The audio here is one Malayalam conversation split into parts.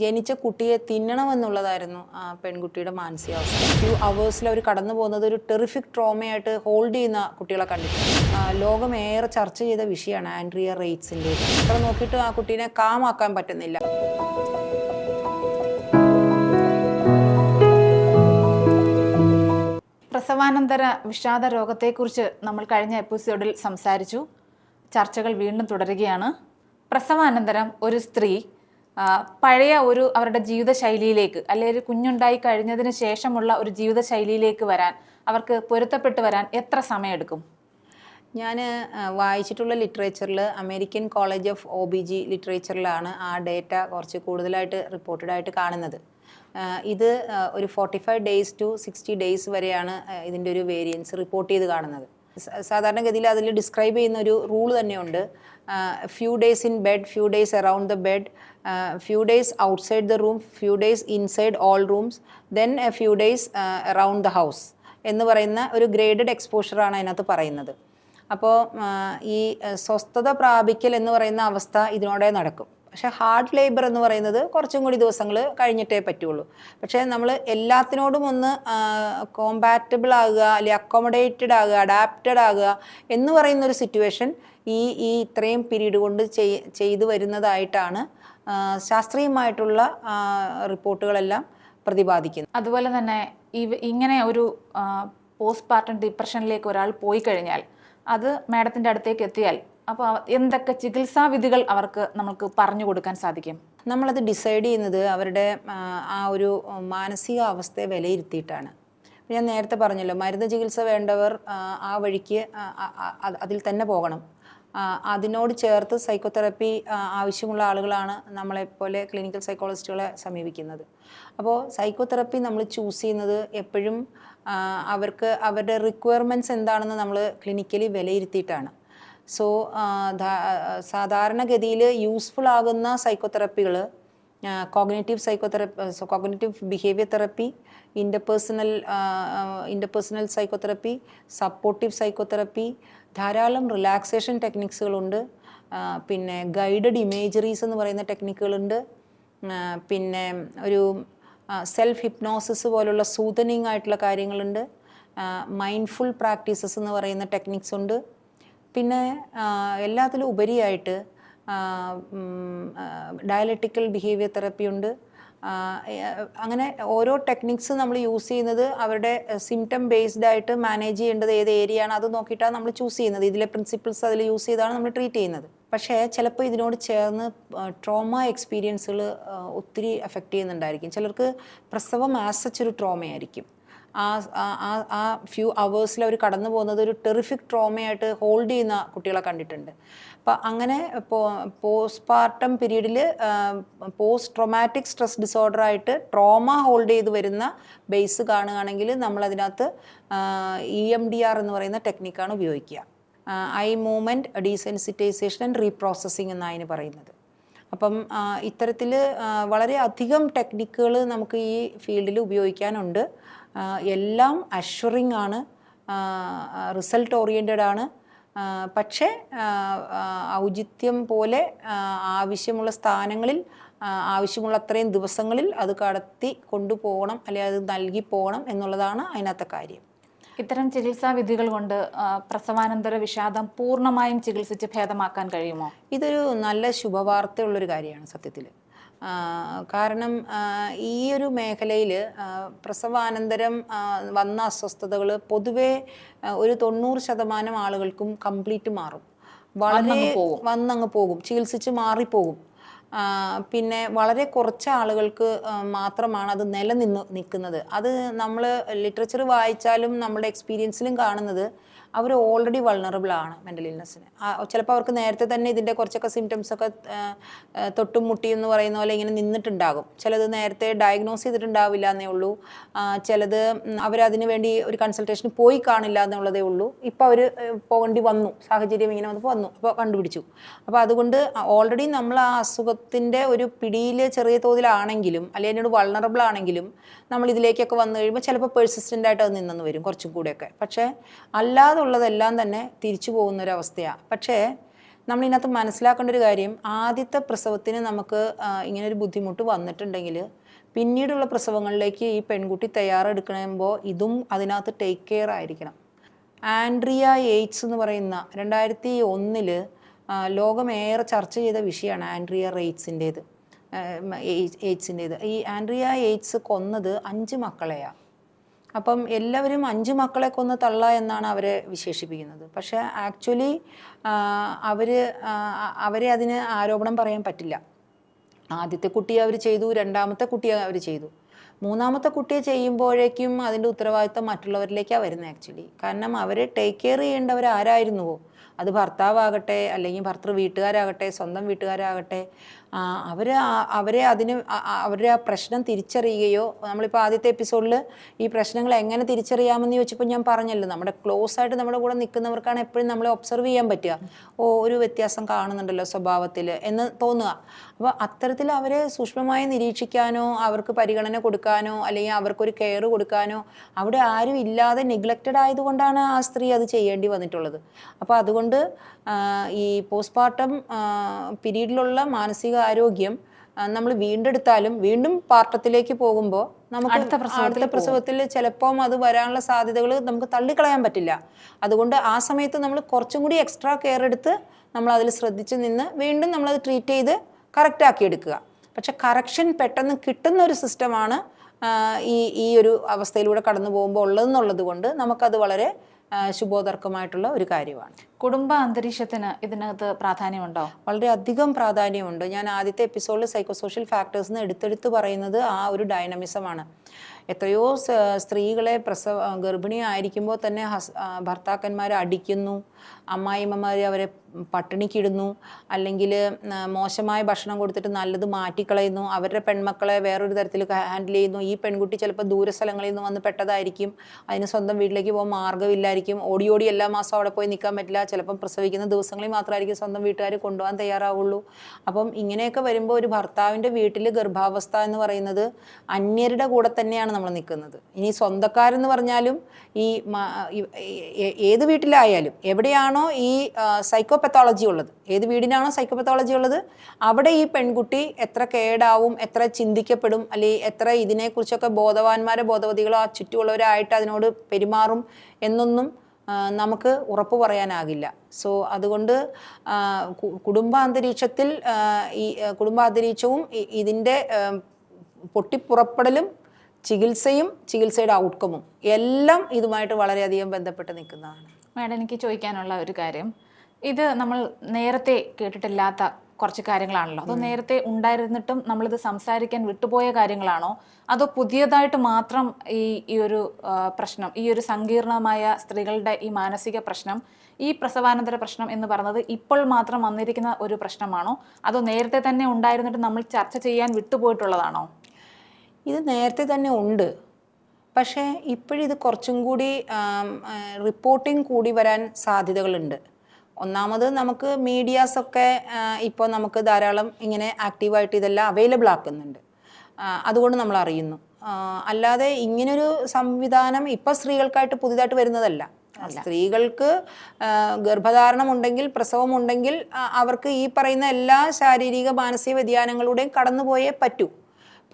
ജനിച്ച കുട്ടിയെ തിന്നണമെന്നുള്ളതായിരുന്നു ആ പെൺകുട്ടിയുടെ മാനസികാവസ്ഥ. ഫ്യൂ അവേഴ്സിൽ അവർ കടന്നു പോകുന്നത് ഒരു ടെറിഫിക് ട്രോമയായിട്ട് ഹോൾഡ് ചെയ്യുന്ന കുട്ടികളെ കണ്ടിട്ടുണ്ട്. ലോകം ഏറെ ചർച്ച ചെയ്ത വിഷയമാണ് ആൻഡ്രിയ റെയ്റ്റ്സിൻ്റെ. അപ്പോൾ നോക്കിയിട്ട് ആ കുട്ടീനെ കാമാക്കാൻ പറ്റുന്നില്ല. പ്രസവാനന്തര വിഷാദ രോഗത്തെക്കുറിച്ച് നമ്മൾ കഴിഞ്ഞ എപ്പിസോഡിൽ സംസാരിച്ചു. ചർച്ചകൾ വീണ്ടും തുടരുകയാണ്. പ്രസവാനന്തരം ഒരു സ്ത്രീ പഴയ അവരുടെ ജീവിതശൈലിയിലേക്ക്, അല്ലെങ്കിൽ ഒരു കുഞ്ഞുണ്ടായി കഴിഞ്ഞതിന് ശേഷമുള്ള ഒരു ജീവിതശൈലിയിലേക്ക് വരാൻ, അവർക്ക് പൊരുത്തപ്പെട്ട് വരാൻ എത്ര സമയമെടുക്കും? ഞാൻ വായിച്ചിട്ടുള്ള ലിറ്ററേച്ചറിൽ അമേരിക്കൻ കോളേജ് ഓഫ് OBG ലിറ്ററേച്ചറിലാണ് ആ ഡേറ്റ കുറച്ച് കൂടുതലായിട്ട് റിപ്പോർട്ടഡായിട്ട് കാണുന്നത്. ഇത് ഒരു 45 days to 60 days വരെയാണ് ഇതിൻ്റെ ഒരു വേരിയൻസ് റിപ്പോർട്ട് ചെയ്ത് കാണുന്നത്. സാധാരണഗതിയിൽ അതിൽ ഡിസ്ക്രൈബ് ചെയ്യുന്ന ഒരു റൂൾ തന്നെയുണ്ട്. Few days in bed, few days around the bed, few days outside the room, few days inside all rooms, then few days around the house എന്ന് പറയുന്ന ഒരു ഗ്രേഡഡ് എക്സ്പോഷറാണ് അതിനകത്ത് പറയുന്നത്. അപ്പോൾ ഈ സ്വസ്ഥത പ്രാപിക്കൽ എന്ന് പറയുന്ന അവസ്ഥ ഇതിനോടെ നടക്കും. പക്ഷേ ഹാർഡ് ലേബർ എന്ന് പറയുന്നത് കുറച്ചും കൂടി ദിവസങ്ങൾ കഴിഞ്ഞിട്ടേ പറ്റുള്ളൂ. പക്ഷേ നമ്മൾ എല്ലാത്തിനോടും ഒന്ന് കോമ്പാറ്റബിൾ ആകുക, അല്ലെങ്കിൽ അക്കോമഡേറ്റഡ് ആകുക, അഡാപ്റ്റഡ് ആകുക എന്ന് പറയുന്നൊരു സിറ്റുവേഷൻ ഈ ഇത്രയും പീരീഡ് കൊണ്ട് ചെയ്തു വരുന്നതായിട്ടാണ് ശാസ്ത്രീയമായിട്ടുള്ള റിപ്പോർട്ടുകളെല്ലാം പ്രതിപാദിക്കുന്നത്. അതുപോലെ തന്നെ ഇങ്ങനെ ഒരു പോസ്റ്റ്പാർട്ടം ഡിപ്രഷനിലേക്ക് ഒരാൾ പോയി കഴിഞ്ഞാൽ, അത് മാഡത്തിൻ്റെ അടുത്തേക്ക് എത്തിയാൽ, അപ്പോൾ എന്തൊക്കെ ചികിത്സാ വിധികൾ അവർക്ക് നമുക്ക് പറഞ്ഞു കൊടുക്കാൻ സാധിക്കും? നമ്മളത് ഡിസൈഡ് ചെയ്യുന്നത് അവരുടെ ആ ഒരു മാനസിക അവസ്ഥയെ വിലയിരുത്തിയിട്ടാണ്. ഞാൻ നേരത്തെ പറഞ്ഞല്ലോ, മരുന്ന് ചികിത്സ വേണ്ടവർ ആ വഴിക്ക് അതിൽ തന്നെ പോകണം. അതിനോട് ചേർത്ത് സൈക്കോതെറപ്പി ആവശ്യമുള്ള ആളുകളാണ് നമ്മളെപ്പോലെ ക്ലിനിക്കൽ സൈക്കോളജിസ്റ്റുകളെ സമീപിക്കുന്നത്. അപ്പോൾ സൈക്കോതെറപ്പി നമ്മൾ ചൂസ് ചെയ്യുന്നത് എപ്പോഴും അവർക്ക് അവരുടെ റിക്വയർമെൻറ്റ്സ് എന്താണെന്ന് നമ്മൾ ക്ലിനിക്കലി വിലയിരുത്തിയിട്ടാണ്. സോ സാധാരണഗതിയിൽ യൂസ്ഫുൾ ആകുന്ന സൈക്കോതെറപ്പികൾ cognitive behaviour therapy, interpersonal psychotherapy, supportive psychotherapy, ധാരാളം റിലാക്സേഷൻ ടെക്നിക്സുകളുണ്ട്, പിന്നെ ഗൈഡഡ് ഇമേജറീസ് എന്ന് പറയുന്ന ടെക്നിക്കുകളുണ്ട്, പിന്നെ ഒരു സെൽഫ് ഹിപ്നോസിസ് പോലുള്ള സൂതനിങ് ആയിട്ടുള്ള കാര്യങ്ങളുണ്ട്, മൈൻഡ്ഫുൾ പ്രാക്ടീസസ് എന്ന് പറയുന്ന ടെക്നിക്സ് ഉണ്ട്. പിന്നെ എല്ലാത്തിലും ഉപരിയായിട്ട് ഡയലക്റ്റിക്കൽ ബിഹേവിയർ തെറപ്പി ഉണ്ട്. അങ്ങനെ ഓരോ ടെക്നിക്സ് നമ്മൾ യൂസ് ചെയ്യുന്നത് അവരുടെ സിംറ്റം ബേസ്ഡ് ആയിട്ട് മാനേജ് ചെയ്യേണ്ടത് ഏത് ഏരിയയാണ് അത് നോക്കിയിട്ടാണ് നമ്മൾ ചൂസ് ചെയ്യുന്നത്. ഇതിലെ പ്രിൻസിപ്പിൾസ് അതിൽ യൂസ് ചെയ്താണ് നമ്മൾ ട്രീറ്റ് ചെയ്യുന്നത്. പക്ഷേ ചിലപ്പോൾ ഇതിനോട് ചേർന്ന് ട്രോമ എക്സ്പീരിയൻസുകൾ ഒത്തിരി എഫക്റ്റ് ചെയ്യുന്നുണ്ടായിരിക്കും. ചിലർക്ക് പ്രസവം ആസ് സച്ച് ഒരു ട്രോമയായിരിക്കും. ആ ഫ്യൂ അവേഴ്സിൽ അവർ കടന്നു പോകുന്നത് ഒരു ടെറിഫിക് ട്രോമയായിട്ട് ഹോൾഡ് ചെയ്യുന്ന കുട്ടികളെ കണ്ടിട്ടുണ്ട്. അപ്പം അങ്ങനെ പോസ്റ്റ്പാർട്ടം പീരീഡിൽ പോസ്റ്റ് ട്രോമാറ്റിക് സ്ട്രെസ് ഡിസോർഡറായിട്ട് ട്രോമ ഹോൾഡ് ചെയ്ത് വരുന്ന ബേസ് കാണുകയാണെങ്കിൽ നമ്മളതിനകത്ത് EMDR എന്ന് പറയുന്ന ടെക്നിക്കാണ് ഉപയോഗിക്കുക. ഐ മൂവ്മെൻറ്റ് ഡീസെൻസിറ്റൈസേഷൻ ആൻഡ് റീപ്രോസസ്സിങ് എന്നാണ് അതിന് പറയുന്നത്. അപ്പം ഇത്തരത്തിൽ വളരെ അധികം ടെക്നിക്കുകൾ നമുക്ക് ഈ ഫീൽഡിൽ ഉപയോഗിക്കാനുണ്ട്. എല്ലാം അഷ്വറിങ് ആണ്, റിസൾട്ട് ഓറിയൻറ്റഡ് ആണ്. പക്ഷേ ഔചിത്യം പോലെ ആവശ്യമുള്ള സ്ഥാനങ്ങളിൽ ആവശ്യമുള്ള അത്രയും ദിവസങ്ങളിൽ അത് കടത്തി കൊണ്ടുപോകണം, അല്ലെങ്കിൽ അത് നൽകി പോകണം എന്നുള്ളതാണ് അതിനകത്തെ കാര്യം. ഇത്തരം ചികിത്സാ വിധികൾ കൊണ്ട് പ്രസവാനന്തര വിഷാദം പൂർണ്ണമായും ചികിത്സിച്ച് ഭേദമാക്കാൻ കഴിയുമോ? ഇതൊരു നല്ല ശുഭവാർത്തയുള്ളൊരു കാര്യമാണ് സത്യത്തിൽ. കാരണം ഈ ഒരു മേഖലയിൽ പ്രസവാനന്തരം വന്ന അസ്വസ്ഥതകൾ പൊതുവേ ഒരു 90% ആളുകൾക്കും കംപ്ലീറ്റ് മാറും. വളരെ വന്നങ്ങ് പോകും, ചികിത്സിച്ച് മാറിപ്പോകും. പിന്നെ വളരെ കുറച്ച് ആളുകൾക്ക് മാത്രമാണ് അത് നിൽക്കുന്നത്. അത് നമ്മൾ ലിറ്ററേച്ചർ വായിച്ചാലും നമ്മുടെ എക്സ്പീരിയൻസിലും കാണുന്നത് അവർ ഓൾറെഡി വൾണറബിൾ ആണ് മെൻ്റൽ ഇൽനെസ്സിന്. ചിലപ്പോൾ അവർക്ക് നേരത്തെ തന്നെ ഇതിൻ്റെ കുറച്ചൊക്കെ സിംറ്റംസൊക്കെ തൊട്ടും മുട്ടി എന്ന് പറയുന്ന പോലെ ഇങ്ങനെ നിന്നിട്ടുണ്ടാകും. ചിലത് നേരത്തെ ഡയഗ്നോസ് ചെയ്തിട്ടുണ്ടാവില്ല എന്നേ ഉള്ളൂ. ചിലത് അവരതിന് വേണ്ടി ഒരു കൺസൾട്ടേഷന് പോയി കാണില്ല എന്നുള്ളതേ ഉള്ളൂ. ഇപ്പോൾ അവർ പോകേണ്ടി വന്നു, സാഹചര്യം ഇങ്ങനെ വന്നു, അപ്പോൾ കണ്ടുപിടിച്ചു. അപ്പോൾ അതുകൊണ്ട് ഓൾറെഡി നമ്മൾ ആ അസുഖത്തിൻ്റെ ഒരു പിടിയിൽ ചെറിയ തോതിലാണെങ്കിലും, അല്ലെങ്കിൽ അതിനോട് വൾണറബിൾ ആണെങ്കിലും, നമ്മൾ ഇതിലേക്കൊക്കെ വന്നു കഴിയുമ്പോൾ ചിലപ്പോൾ പെർസിസ്റ്റൻ്റ് ആയിട്ട് അത് നിന്നെന്ന് വരും കുറച്ചും കൂടെയൊക്കെ. പക്ഷേ അല്ലാതുള്ളതെല്ലാം തന്നെ തിരിച്ചു പോകുന്നൊരവസ്ഥയാണ്. പക്ഷേ നമ്മളിതിനകത്ത് മനസ്സിലാക്കേണ്ട ഒരു കാര്യം, ആദ്യത്തെ പ്രസവത്തിന് നമുക്ക് ഇങ്ങനൊരു ബുദ്ധിമുട്ട് വന്നിട്ടുണ്ടെങ്കിൽ പിന്നീടുള്ള പ്രസവങ്ങളിലേക്ക് ഈ പെൺകുട്ടി തയ്യാറെടുക്കുമ്പോൾ ഇതും അതിനകത്ത് ടേക്ക് കെയർ ആയിരിക്കണം. ആൻഡ്രിയ യേറ്റ്സ് എന്ന് പറയുന്ന 2001 ലോകമേറെ ചർച്ച ചെയ്ത വിഷയമാണ് ആൻഡ്രിയ യേറ്റ്സിൻ്റേത്. ഈ ആൻഡ്രിയ യേറ്റ്സ് കൊന്നത് 5 മക്കളെയാണ്. അപ്പം എല്ലാവരും 5 മക്കളെ കൊന്ന് തള്ള എന്നാണ് അവരെ വിശേഷിപ്പിക്കുന്നത്. പക്ഷേ ആക്ച്വലി അവരെ അതിന് ആരോപണം പറയാൻ പറ്റില്ല. ആദ്യത്തെ കുട്ടിയെ അവർ ചെയ്തു, രണ്ടാമത്തെ കുട്ടിയെ അവർ ചെയ്തു, മൂന്നാമത്തെ കുട്ടിയെ ചെയ്യുമ്പോഴേക്കും അതിൻ്റെ ഉത്തരവാദിത്തം മറ്റുള്ളവരിലേക്കാണ് വരുന്നത് ആക്ച്വലി. കാരണം അവരെ ടേക്ക് കെയർ ചെയ്യേണ്ടവർ ആരായിരുന്നുവോ, അത് ഭർത്താവാകട്ടെ അല്ലെങ്കിൽ ഭർത്തൃ വീട്ടുകാരാകട്ടെ സ്വന്തം വീട്ടുകാരാകട്ടെ, അവരെ അവരുടെ ആ പ്രശ്നം തിരിച്ചറിയുകയോ, നമ്മളിപ്പോൾ ആദ്യത്തെ എപ്പിസോഡിൽ ഈ പ്രശ്നങ്ങൾ എങ്ങനെ തിരിച്ചറിയാമെന്ന് ചോദിച്ചപ്പോൾ ഞാൻ പറഞ്ഞല്ലോ, നമ്മുടെ ക്ലോസ് ആയിട്ട് നമ്മുടെ കൂടെ നിൽക്കുന്നവർക്കാണ് എപ്പോഴും നമ്മളെ ഒബ്സർവ് ചെയ്യാൻ പറ്റുക. ഒരു വ്യത്യാസം കാണുന്നുണ്ടല്ലോ സ്വഭാവത്തിൽ എന്ന് തോന്നുക. അപ്പോൾ അത്തരത്തിൽ അവരെ സൂക്ഷ്മമായി നിരീക്ഷിക്കാനോ അവർക്ക് പരിഗണന കൊടുക്കാനോ അല്ലെങ്കിൽ അവർക്കൊരു കെയർ കൊടുക്കാനോ അവിടെ ആരും ഇല്ലാതെ നെഗ്ലക്റ്റഡ് ആയതുകൊണ്ടാണ് ആ സ്ത്രീ അത് ചെയ്യേണ്ടി വന്നിട്ടുള്ളത്. അപ്പോൾ അതുകൊണ്ട് ഈ പോസ്റ്റ്മോർട്ടം പീരീഡിലുള്ള മാനസിക ആരോഗ്യം നമ്മൾ വീണ്ടെടുത്താലും വീണ്ടും പാർട്ടത്തിലേക്ക് പോകുമ്പോൾ നമുക്ക് അടുത്ത പ്രസവത്തിൽ ചിലപ്പം അത് വരാനുള്ള സാധ്യതകൾ നമുക്ക് തള്ളിക്കളയാൻ പറ്റില്ല. അതുകൊണ്ട് ആ സമയത്ത് നമ്മൾ കുറച്ചും കൂടി എക്സ്ട്രാ കെയർ എടുത്ത് നമ്മൾ അതിൽ ശ്രദ്ധിച്ച് നിന്ന് വീണ്ടും നമ്മളത് ട്രീറ്റ് ചെയ്ത് കറക്റ്റാക്കി എടുക്കുക. പക്ഷെ കറക്ഷൻ പെട്ടെന്ന് കിട്ടുന്ന ഒരു സിസ്റ്റമാണ് ഈ ഒരു അവസ്ഥയിലൂടെ കടന്നു പോകുമ്പോൾ ഉള്ളതെന്നുള്ളത് കൊണ്ട് നമുക്കത് വളരെ ശുഭോദർക്കമായിട്ടുള്ള ഒരു കാര്യമാണ്. കുടുംബ അന്തരീക്ഷത്തിന് ഇതിനകത്ത് പ്രാധാന്യമുണ്ടോ? വളരെ അധികം പ്രാധാന്യമുണ്ട്. ഞാൻ ആദ്യത്തെ എപ്പിസോഡിൽ സൈക്കോസോഷ്യൽ ഫാക്ടേഴ്സിന് എടുത്തെടുത്ത് പറയുന്നത് ആ ഒരു ഡൈനമിസമാണ്. എത്രയോ സ്ത്രീകളെ ഗർഭിണിയായിരിക്കുമ്പോൾ തന്നെ ഭർത്താക്കന്മാരെ അടിക്കുന്നു, അമ്മായിമ്മമാർ അവരെ പട്ടിണിക്കിടുന്നു, അല്ലെങ്കിൽ മോശമായ ഭക്ഷണം കൊടുത്തിട്ട് നല്ലത് മാറ്റിക്കളയുന്നു, അവരുടെ പെൺമക്കളെ വേറൊരു തരത്തിൽ ഹാൻഡിൽ ചെയ്യുന്നു. ഈ പെൺകുട്ടി ചിലപ്പോൾ ദൂരസ്ഥലങ്ങളിൽ നിന്ന് വന്ന് പെട്ടതായിരിക്കും, അതിന് സ്വന്തം വീട്ടിലേക്ക് പോകാൻ മാർഗ്ഗമില്ലായിരിക്കും, ഓടി ഓടി എല്ലാ മാസവും അവിടെ പോയി നിൽക്കാൻ പറ്റില്ല, ചിലപ്പം പ്രസവിക്കുന്ന ദിവസങ്ങളിൽ മാത്രമായിരിക്കും സ്വന്തം വീട്ടുകാർ കൊണ്ടുപോകാൻ തയ്യാറാവുള്ളൂ. അപ്പം ഇങ്ങനെയൊക്കെ വരുമ്പോൾ ഒരു ഭർത്താവിൻ്റെ വീട്ടിൽ ഗർഭാവസ്ഥ എന്ന് പറയുന്നത് അന്യരുടെ കൂടെ തന്നെയാണ് നമ്മൾ നിൽക്കുന്നത്. ഇനി സ്വന്തക്കാരെന്ന് പറഞ്ഞാലും ഈ ഏത് വീട്ടിലായാലും എവിടെയാണോ ഈ സൈക്കോപത്തോളജി ഉള്ളത്, ഏത് വീടിനാണോ സൈക്കോപത്തോളജി ഉള്ളത്, അവിടെ ഈ പെൺകുട്ടി എത്ര കേടാവും, എത്ര ചിന്തിക്കപ്പെടും, അല്ലെങ്കിൽ എത്ര ഇതിനെക്കുറിച്ചൊക്കെ ബോധവതികളോ ആ ചുറ്റുമുള്ളവരായിട്ട് അതിനോട് പെരുമാറും എന്നൊന്നും നമുക്ക് ഉറപ്പ് പറയാനാകില്ല. സോ അതുകൊണ്ട് കുടുംബാന്തരീക്ഷവും ഇതിൻ്റെ പൊട്ടിപ്പുറപ്പെടലും ചികിത്സയും ചികിത്സയുടെ ഔട്ട്കമും എല്ലാം ഇതുമായിട്ട് വളരെയധികം ബന്ധപ്പെട്ട് നിൽക്കുന്നതാണ്. മാഡം, എനിക്ക് ചോദിക്കാനുള്ള ഒരു കാര്യം, ഇത് നമ്മൾ നേരത്തെ കേട്ടിട്ടില്ലാത്ത കുറച്ച് കാര്യങ്ങളാണല്ലോ, അതോ നേരത്തെ ഉണ്ടായിരുന്നിട്ടും നമ്മളിത് സംസാരിക്കാൻ വിട്ടുപോയ കാര്യങ്ങളാണോ, അതോ പുതിയതായിട്ട് മാത്രം ഈ ഒരു പ്രശ്നം, ഈ ഒരു സങ്കീർണമായ സ്ത്രീകളുടെ ഈ മാനസിക പ്രശ്നം, ഈ പ്രസവാനന്തര പ്രശ്നം എന്ന് പറയുന്നത് ഇപ്പോൾ മാത്രം വന്നിരിക്കുന്ന ഒരു പ്രശ്നമാണോ, അതോ നേരത്തെ തന്നെ ഉണ്ടായിരുന്നിട്ട് നമ്മൾ ചർച്ച ചെയ്യാൻ വിട്ടുപോയിട്ടുള്ളതാണോ? ഇത് നേരത്തെ തന്നെ ഉണ്ട്, പക്ഷേ ഇപ്പോഴിത് കുറച്ചും കൂടി റിപ്പോർട്ടിംഗ് കൂടി വരാൻ സാധ്യതകളുണ്ട്. ഒന്നാമത് നമുക്ക് മീഡിയാസൊക്കെ ഇപ്പോൾ നമുക്ക് ധാരാളം ഇങ്ങനെ ആക്റ്റീവായിട്ട് ഇതെല്ലാം അവൈലബിൾ ആക്കുന്നുണ്ട്, അതുകൊണ്ട് നമ്മൾ അറിയുന്നു. അല്ലാതെ ഇങ്ങനൊരു സംവിധാനം ഇപ്പോൾ സ്ത്രീകൾക്കായിട്ട് പുതിയതായിട്ട് വരുന്നതല്ല. സ്ത്രീകൾക്ക് ഗർഭധാരണം ഉണ്ടെങ്കിൽ, പ്രസവമുണ്ടെങ്കിൽ അവർക്ക് ഈ പറയുന്ന എല്ലാ ശാരീരിക മാനസിക വ്യതിയാനങ്ങളുടെയും കടന്നുപോയേ പറ്റൂ.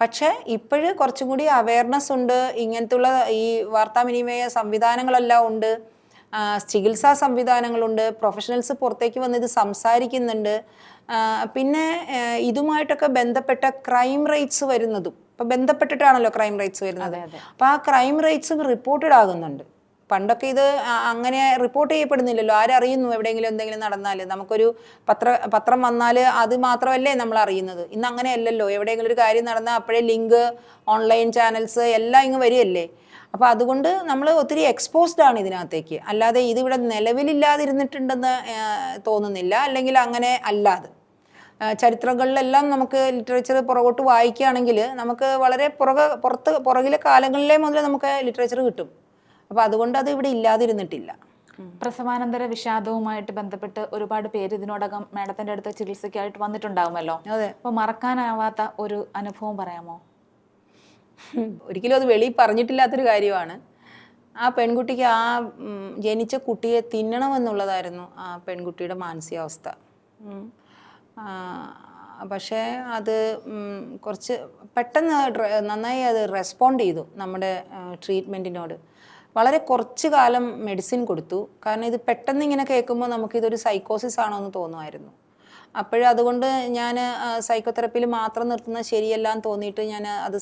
പക്ഷേ ഇപ്പോഴ് കുറച്ചും കൂടി അവയർനെസ് ഉണ്ട്, ഇങ്ങനത്തുള്ള ഈ വാർത്താവിനിമയ സംവിധാനങ്ങളെല്ലാം ഉണ്ട്, ചികിത്സാ സംവിധാനങ്ങളുണ്ട്, പ്രൊഫഷണൽസ് പുറത്തേക്ക് വന്ന് ഇത് സംസാരിക്കുന്നുണ്ട്. പിന്നെ ഇതുമായിട്ടൊക്കെ ബന്ധപ്പെട്ട ക്രൈം റേറ്റ്സ് വരുന്നതും ഇപ്പം ബന്ധപ്പെട്ടിട്ടാണല്ലോ ക്രൈം റേറ്റ്സ് വരുന്നത്. അപ്പോൾ ആ ക്രൈം റേറ്റ്സ് റിപ്പോർട്ടഡ് ആകുന്നുണ്ട്. പണ്ടൊക്കെ ഇത് അങ്ങനെ റിപ്പോർട്ട് ചെയ്യപ്പെടുന്നില്ലല്ലോ, ആരറിയുന്നു എവിടെയെങ്കിലും എന്തെങ്കിലും നടന്നാൽ? നമുക്കൊരു പത്രം വന്നാൽ അത് മാത്രമല്ലേ നമ്മൾ അറിയുന്നത്. ഇന്ന് അങ്ങനെയല്ലല്ലോ, എവിടെയെങ്കിലും ഒരു കാര്യം നടന്നാൽ അപ്പോഴേ ലിങ്ക്, ഓൺലൈൻ ചാനൽസ് എല്ലാം ഇങ്ങ് വരികയല്ലേ. അപ്പോൾ അതുകൊണ്ട് നമ്മൾ ഒത്തിരി എക്സ്പോസ്ഡ് ആണ് ഇതിനകത്തേക്ക്. അല്ലാതെ ഇതിവിടെ നിലവിലില്ലാതിരുന്നിട്ടുണ്ടെന്ന് തോന്നുന്നില്ല, അല്ലെങ്കിൽ അങ്ങനെ അല്ലാതെ ചരിത്രങ്ങളിലെല്ലാം നമുക്ക് ലിറ്ററേച്ചർ പുറകോട്ട് വായിക്കുകയാണെങ്കിൽ നമുക്ക് വളരെ പുറകിലെ കാലങ്ങളിലേ മുതൽ നമുക്ക് ലിറ്ററേച്ചർ കിട്ടും. അപ്പോൾ അതുകൊണ്ട് അത് ഇവിടെ ഇല്ലാതിരുന്നിട്ടില്ല. പ്രസവാനന്തര വിഷാദവുമായിട്ട് ബന്ധപ്പെട്ട് ഒരുപാട് പേര് ഇതിനോടകം മാഡത്തിൻ്റെ അടുത്ത് ചികിത്സയ്ക്കായിട്ട് വന്നിട്ടുണ്ടാവുമല്ലോ. അതെ. അപ്പോൾ മറക്കാനാവാത്ത ഒരു അനുഭവം പറയാമോ? ഒരിക്കലും അത് വെളിയിൽ പറഞ്ഞിട്ടില്ലാത്തൊരു കാര്യമാണ്. ആ പെൺകുട്ടിക്ക് ജനിച്ച കുട്ടിയെ തിന്നണമെന്നുള്ളതായിരുന്നു ആ പെൺകുട്ടിയുടെ മാനസികാവസ്ഥ. പക്ഷേ അത് കുറച്ച് പെട്ടെന്ന് നന്നായി അത് റെസ്പോണ്ട് ചെയ്തു നമ്മുടെ ട്രീറ്റ്മെൻറ്റിനോട്. വളരെ കുറച്ച് കാലം മെഡിസിൻ കൊടുത്തു. കാരണം ഇത് പെട്ടെന്ന് ഇങ്ങനെ കേൾക്കുമ്പോൾ നമുക്കിതൊരു സൈക്കോസിസ് ആണോ എന്ന് തോന്നുമായിരുന്നു. അതുകൊണ്ട് ഞാൻ സൈക്കോതെറപ്പിയിൽ മാത്രം നിർത്തുന്നത് ശരിയല്ല എന്ന് തോന്നിയിട്ട് ഞാൻ അത്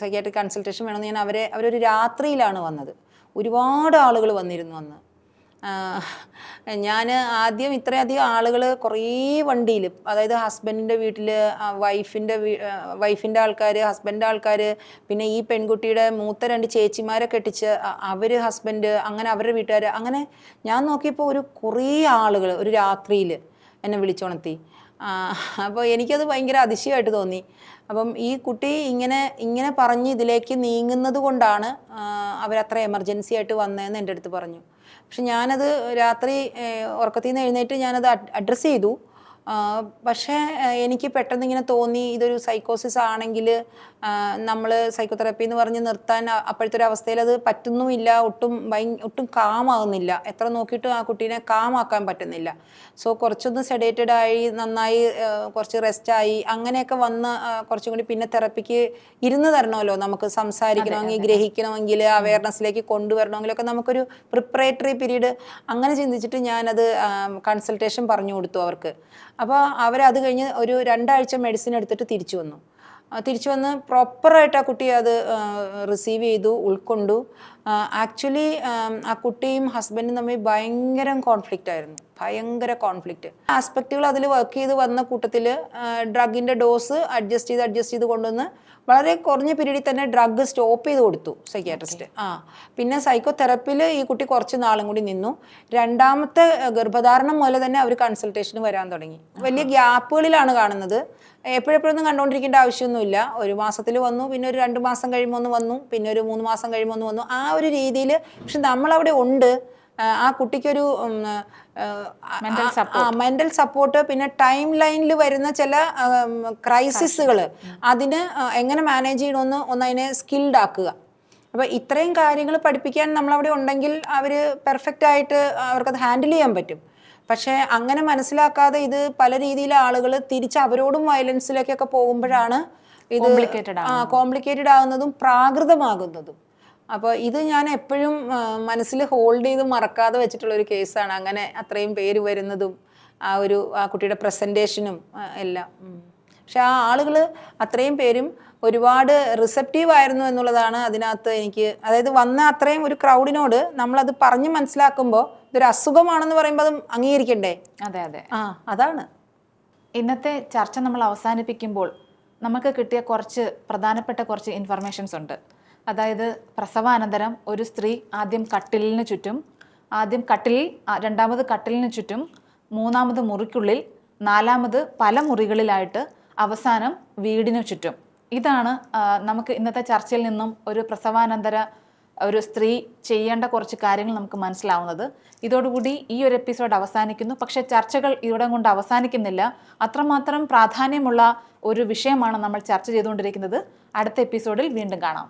സൈക്യാട്രിക് കൺസൾട്ടേഷൻ വേണമെന്ന് ഞാൻ അവരൊരു രാത്രിയിലാണ് വന്നത്. ഒരുപാട് ആളുകൾ വന്നിരുന്നു അന്ന്. ഞാൻ ആദ്യം ഇത്രയധികം ആളുകൾ കുറേ വണ്ടിയിൽ, അതായത് ഹസ്ബൻഡിൻ്റെ വീട്ടിൽ വൈഫിൻ്റെ ആൾക്കാർ, ഹസ്ബൻഡിൻ്റെ ആൾക്കാർ, പിന്നെ ഈ പെൺകുട്ടിയുടെ മൂത്ത 2 ചേച്ചിമാരെ കെട്ടിച്ച് അവർ ഹസ്ബൻഡ്, അങ്ങനെ അവരുടെ വീട്ടുകാർ, അങ്ങനെ ഞാൻ നോക്കിയപ്പോൾ കുറേ ആളുകൾ ഒരു രാത്രിയിൽ എന്നെ വിളിച്ചുണർത്തി. അപ്പോൾ എനിക്കത് ഭയങ്കര അതിശയമായിട്ട് തോന്നി. അപ്പം ഈ കുട്ടി ഇങ്ങനെ പറഞ്ഞ് ഇതിലേക്ക് നീങ്ങുന്നത് കൊണ്ടാണ് അവരത്ര എമർജൻസി ആയിട്ട് വന്നതെന്ന് എൻ്റെ അടുത്ത് പറഞ്ഞു. പക്ഷെ ഞാനത് രാത്രി ഉറക്കത്തിൽ നിന്ന് എഴുന്നേറ്റ് ഞാനത് അഡ്രസ്സ് ചെയ്തു. പക്ഷേ എനിക്ക് പെട്ടെന്ന് ഇങ്ങനെ തോന്നി, ഇതൊരു സൈക്കോസിസ് ആണെങ്കിൽ നമ്മൾ സൈക്കോതെറപ്പി എന്ന് പറഞ്ഞ് നിർത്താൻ അപ്പോഴത്തെ ഒരു അവസ്ഥയിൽ അത് പറ്റുന്നുമില്ല. ഒട്ടും കാമാകുന്നില്ല. എത്ര നോക്കിയിട്ടും ആ കുട്ടീനെ കാമാക്കാൻ പറ്റുന്നില്ല. സോ കുറച്ചൊന്ന് സെഡേറ്റഡ് ആയി, നന്നായി കുറച്ച് റെസ്റ്റായി, അങ്ങനെയൊക്കെ വന്ന് കുറച്ചും കൂടി പിന്നെ തെറപ്പിക്ക് ഇരുന്ന് തരണമല്ലോ. നമുക്ക് സംസാരിക്കണമെങ്കിൽ, ഗ്രഹിക്കണമെങ്കിൽ, അവയർനെസ്സിലേക്ക് കൊണ്ടുവരണമെങ്കിലൊക്കെ നമുക്കൊരു പ്രിപ്പറേറ്ററി പീരീഡ് അങ്ങനെ ചിന്തിച്ചിട്ട് ഞാനത് കൺസൾട്ടേഷൻ പറഞ്ഞു കൊടുത്തു അവർക്ക്. അപ്പോൾ അവരത് കഴിഞ്ഞ് ഒരു 2 ആഴ്ച മെഡിസിൻ എടുത്തിട്ട് തിരിച്ചു വന്ന് പ്രോപ്പറായിട്ട് ആ കുട്ടി അത് റിസീവ് ചെയ്തു, ഉൾക്കൊണ്ടു. ആക്ച്വലി ആ കുട്ടിയും ഹസ്ബൻഡും തമ്മിൽ ഭയങ്കര കോൺഫ്ലിക്റ്റ് ആസ്പെക്റ്റുകൾ അതിൽ വർക്ക് ചെയ്ത് വന്ന കൂട്ടത്തിൽ ഡ്രഗിൻ്റെ ഡോസ് അഡ്ജസ്റ്റ് ചെയ്ത് കൊണ്ടുവന്ന് വളരെ കുറഞ്ഞ പീരീഡിൽ തന്നെ ഡ്രഗ് സ്റ്റോപ്പ് ചെയ്ത് കൊടുത്തു സൈക്യാട്രിസ്റ്റ്. പിന്നെ സൈക്കോതെറപ്പിയിൽ ഈ കുട്ടി കുറച്ച് നാളും കൂടി നിന്നു. 2ാമത്തെ ഗർഭധാരണം മുതൽ തന്നെ അവർ കൺസൾട്ടേഷന് വരാൻ തുടങ്ങി. വലിയ ഗ്യാപ്പുകളിലാണ് കാണുന്നത്. എപ്പോഴെപ്പോഴൊന്നും കണ്ടുകൊണ്ടിരിക്കേണ്ട ആവശ്യമൊന്നുമില്ല. 1 മാസത്തിൽ വന്നു, പിന്നെ ഒരു 2 മാസം കഴിയുമ്പോൾ ഒന്ന് വന്നു, പിന്നെ ഒരു 3 മാസം കഴിയുമ്പോൾ ഒന്ന് വന്നു, ആ ഒരു രീതിയിൽ. പക്ഷെ നമ്മളവിടെ ഉണ്ട്. ആ കുട്ടിക്കൊരു മെന്റൽ സപ്പോർട്ട്, പിന്നെ ടൈം ലൈനിൽ വരുന്ന ചില ക്രൈസിസുകൾ, അതിന് എങ്ങനെ മാനേജ് ചെയ്യണമെന്ന് അതിനെ സ്കിൽഡ് ആക്കുക. അപ്പോൾ ഇത്രയും കാര്യങ്ങൾ പഠിപ്പിക്കാൻ നമ്മളവിടെ ഉണ്ടെങ്കിൽ അവർ പെർഫെക്റ്റ് ആയിട്ട് അവർക്കത് ഹാൻഡിൽ ചെയ്യാൻ പറ്റും. പക്ഷേ അങ്ങനെ മനസ്സിലാക്കാതെ ഇത് പല രീതിയിൽ ആളുകൾ തിരിച്ച് അവരോടും വയലൻസിലേക്കൊക്കെ പോകുമ്പോഴാണ് ഇത് കോംപ്ലിക്കേറ്റഡ് ആകുന്നതും പ്രാകൃതമാകുന്നതും. അപ്പോൾ ഇത് ഞാൻ എപ്പോഴും മനസ്സിൽ ഹോൾഡ് ചെയ്ത് മറക്കാതെ വെച്ചിട്ടുള്ളൊരു കേസാണ്. അങ്ങനെ അത്രയും പേര് വരുന്നതും ആ കുട്ടിയുടെ പ്രസൻറ്റേഷനും എല്ലാം. പക്ഷെ ആ ആളുകൾ അത്രയും പേരും ഒരുപാട് റിസപ്റ്റീവ് ആയിരുന്നു എന്നുള്ളതാണ് അതിനകത്ത് എനിക്ക്, അതായത് വന്ന അത്രയും ഒരു ക്രൗഡിനോട് നമ്മളത് പറഞ്ഞ് മനസ്സിലാക്കുമ്പോൾ ഇതൊരു അസുഖമാണെന്ന് പറയുമ്പോൾ അത് അംഗീകരിക്കണ്ടേ? അതെ. അതാണ് ഇന്നത്തെ ചർച്ച നമ്മൾ അവസാനിപ്പിക്കുമ്പോൾ നമുക്ക് കിട്ടിയ പ്രധാനപ്പെട്ട കുറച്ച് ഇൻഫർമേഷൻസ് ഉണ്ട്. അതായത് പ്രസവാനന്തരം ഒരു സ്ത്രീ ആദ്യം കട്ടിലിന് ചുറ്റും, രണ്ടാമത് കട്ടിലിന് ചുറ്റും, 3ാമത് മുറിക്കുള്ളിൽ, 4ാമത് പല മുറികളിലായിട്ട്, അവസാനം വീടിനു ചുറ്റും. ഇതാണ് നമുക്ക് ഇന്നത്തെ ചർച്ചയിൽ നിന്നും ഒരു പ്രസവാനന്തര ഒരു സ്ത്രീ ചെയ്യേണ്ട കുറച്ച് കാര്യങ്ങൾ നമുക്ക് മനസ്സിലാവുന്നത്. ഇതോടുകൂടി ഈ ഒരു എപ്പിസോഡ് അവസാനിക്കുന്നു. പക്ഷേ ചർച്ചകൾ ഇവിടെ കൊണ്ട് അവസാനിക്കുന്നില്ല. അത്രമാത്രം പ്രാധാന്യമുള്ള ഒരു വിഷയമാണ് നമ്മൾ ചർച്ച ചെയ്തുകൊണ്ടിരിക്കുന്നത്. അടുത്ത എപ്പിസോഡിൽ വീണ്ടും കാണാം.